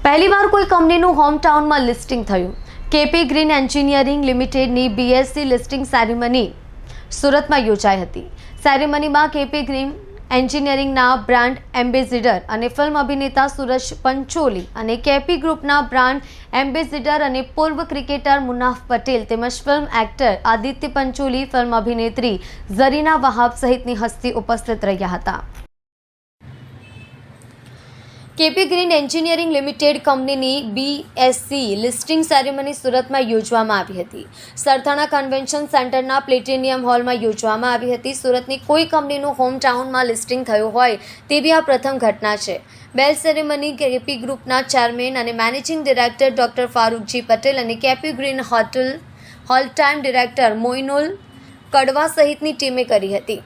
પહેલીવાર કોઈ કંપનીનું હોમટાઉનમાં લિસ્ટિંગ થયું। કેપી ગ્રીન એન્જિનિયરિંગ લિમિટેડની બીએસસી લિસ્ટિંગ સેરેમની સુરતમાં યોજાઈ હતી। સેરેમનીમાં કેપી ગ્રીન એન્જિનિયરિંગના બ્રાન્ડ એમ્બેસેડર અને ફિલ્મ અભિનેતા સુરજ પંચોલી અને કેપી ગ્રુપના બ્રાન્ડ એમ્બેસેડર અને પૂર્વ ક્રિકેટર મુનાફ પટેલ તેમજ film actor Aditya Pancholi, film અભિનેત્રી ઝરીના વહાબ સહિતની હસ્તી ઉપસ્થિત રહ્યા હતા। કેપી ગ્રીન એન્જિનિયરિંગ લિમિટેડ કંપનીની બીએસસી લિસ્ટિંગ સેરેમની સુરતમાં યોજવામાં આવી હતી। સરથાણા કન્વેન્શન સેન્ટરના પ્લેટિનિયમ હોલમાં યોજવામાં આવી હતી। સુરતની કોઈ કંપનીનું હોમટાઉનમાં લિસ્ટિંગ થયું હોય તેવી આ પ્રથમ ઘટના છે। બેલ સેરેમની કેપી ગ્રુપના ચેરમેન અને managing director doctor Faruk G Patel અને KP Green whole time director Moinul Kadva સહિતની ટીમે કરી હતી,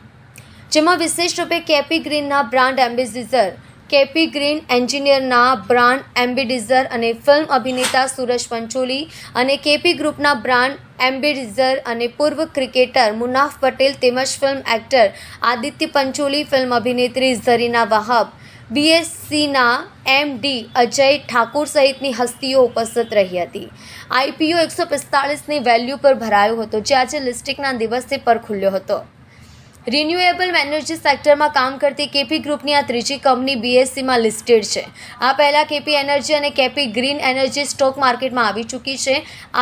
જેમાં વિશેષ રૂપે કેપી ગ્રીનના બ્રાન્ડ એમ્બેસેડર, કેપી ગ્રીન એન્જિનિયરના બ્રાન્ડ એમ્બેસેડર અને ફિલ્મ અભિનેતા સુરજ પંચોલી અને કેપી ગ્રુપના બ્રાન્ડ એમ્બેસેડર અને પૂર્વ ક્રિકેટર મુનાફ પટેલ તેમજ film actor Aditya Pancholi, film અભિનેત્રી ઝરીના વહાબ, બીએસસીના એમડી અજય ઠાકુર સહિતની હસ્તીઓ ઉપસ્થિત રહી હતી। આઈપીઓ 145ની વેલ્યુ પર ભરાયો હતો, જે આજે લિસ્ટિંગના દિવસે પર ખુલ્યો હતો। રિન્યુએબલ એનર્જી સેક્ટરમાં કામ કરતી કેપી ગ્રુપની આ ત્રીજી કંપની બીએસસીમાં લિસ્ટેડ છે। આ પહેલાં કેપી એનર્જી અને કેપી ગ્રીન એનર્જી સ્ટોક માર્કેટમાં આવી ચૂકી છે।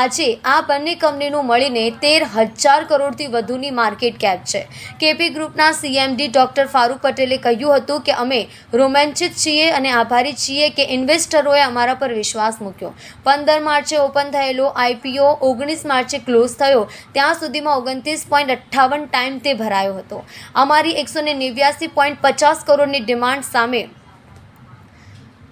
આજે આ બંને કંપનીનું મળીને 13,000 કરોડથી વધુની માર્કેટ કેપ છે। કેપી ગ્રુપના સીએમડી ડોક્ટર ફારૂક પટેલે કહ્યું હતું કે અમે રોમાંચિત છીએ અને આભારી છીએ કે ઇન્વેસ્ટરોએ અમારા પર વિશ્વાસ મૂક્યો। 15 માર્ચે ઓપન થયેલો આઈપીઓ 19 માર્ચે ક્લોઝ થયો, ત્યાં સુધીમાં 29.58 ટાઈમ તે ભરાયો હતો। અમારી 189.50 કરોડની ડિમાન્ડ સામે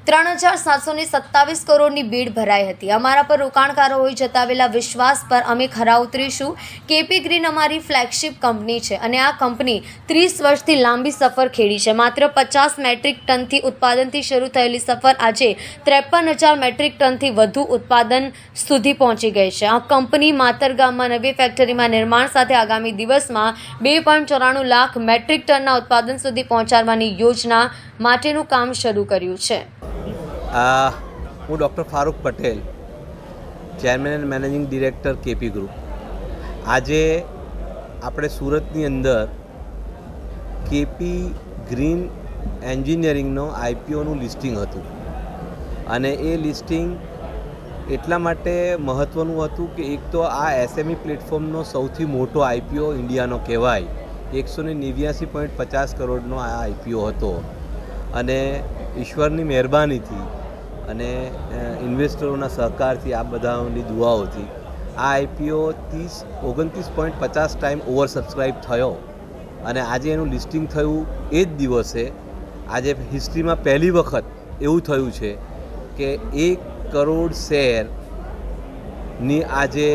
3,727 કરોડની બીડ ભરાઈ હતી। અમારા પર રોકાણકારોએ જતાવેલા વિશ્વાસ પર અમે ખરા ઉતરીશું। કેપી ગ્રીન અમારી ફ્લેગશિપ કંપની છે અને આ કંપની 30 વર્ષથી લાંબી સફર ખેડી છે। માત્ર 50 મેટ્રિક ટનથી ઉત્પાદનથી શરૂ થયેલી સફર આજે 53,000 મેટ્રિક ટનથી વધુ ઉત્પાદન સુધી પહોંચી ગઈ છે। આ કંપની માતરગામમાં નવી ફેક્ટરીમાં નિર્માણ સાથે આગામી દિવસમાં 2.94 લાખ મેટ્રિક ટનના ઉત્પાદન સુધી પહોંચાડવાની યોજના માટેનું કામ શરૂ કર્યું છે। હું doctor Farooq Patel, chairman and managing director KP group. આજે આપણે સુરતની અંદર કેપી ગ્રીન એન્જિનિયરિંગનો આઈપીઓનું લિસ્ટિંગ હતું અને એ લિસ્ટિંગ એટલા માટે મહત્ત્વનું હતું કે એક તો આ એસએમઈ પ્લેટફોર્મનો સૌથી મોટો આઈપીઓ ઇન્ડિયાનો કહેવાય। 189.50 કરોડનો આ આઈપીઓ હતો અને ઈશ્વરની મહેરબાનીથી અને ઇન્વેસ્ટરોના સહકારથી, આ બધાની દુઆઓથી આ આઈપીઓ 29.50 ટાઈમ ઓવર સબસ્ક્રાઈબ થયો અને આજે એનું લિસ્ટિંગ થયું એ જ દિવસે આજે હિસ્ટ્રીમાં પહેલી વખત એવું થયું છે કે 1 કરોડ શેરની આજે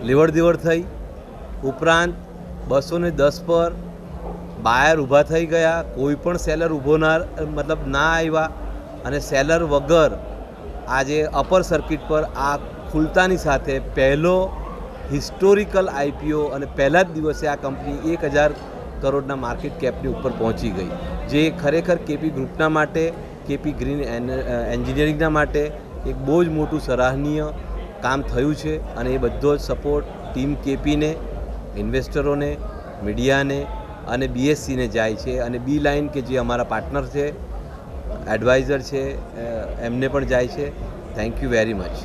લેવડ દેવડ થઈ। ઉપરાંત 210 પર બાયર ઊભા થઈ ગયા, કોઈ પણ સેલર ઊભો ના આવ્યા અને સેલર વગર આજે અપર સર્કિટ પર આ ખુલતાની સાથે પહેલો હિસ્ટોરિકલ આઈપીઓ અને પહેલા જ દિવસે આ કંપની 1,000 કરોડના માર્કેટ કેપની ઉપર પહોંચી ગઈ, જે ખરેખર કેપી ગ્રુપના માટે, કેપી ગ્રીન એન્જિનિયરિંગના માટે એક બહુ જ મોટું સરાહનીય કામ થયું છે અને એ બધો જ સપોર્ટ ટીમ કેપીને, ઇન્વેસ્ટરોને, મીડિયાને અને બીએસસીને જાય છે અને બી લાઇન કે જે અમારા પાર્ટનર છે, એડવાઇઝર છે, એમને પણ જાય છે। Thank you very much.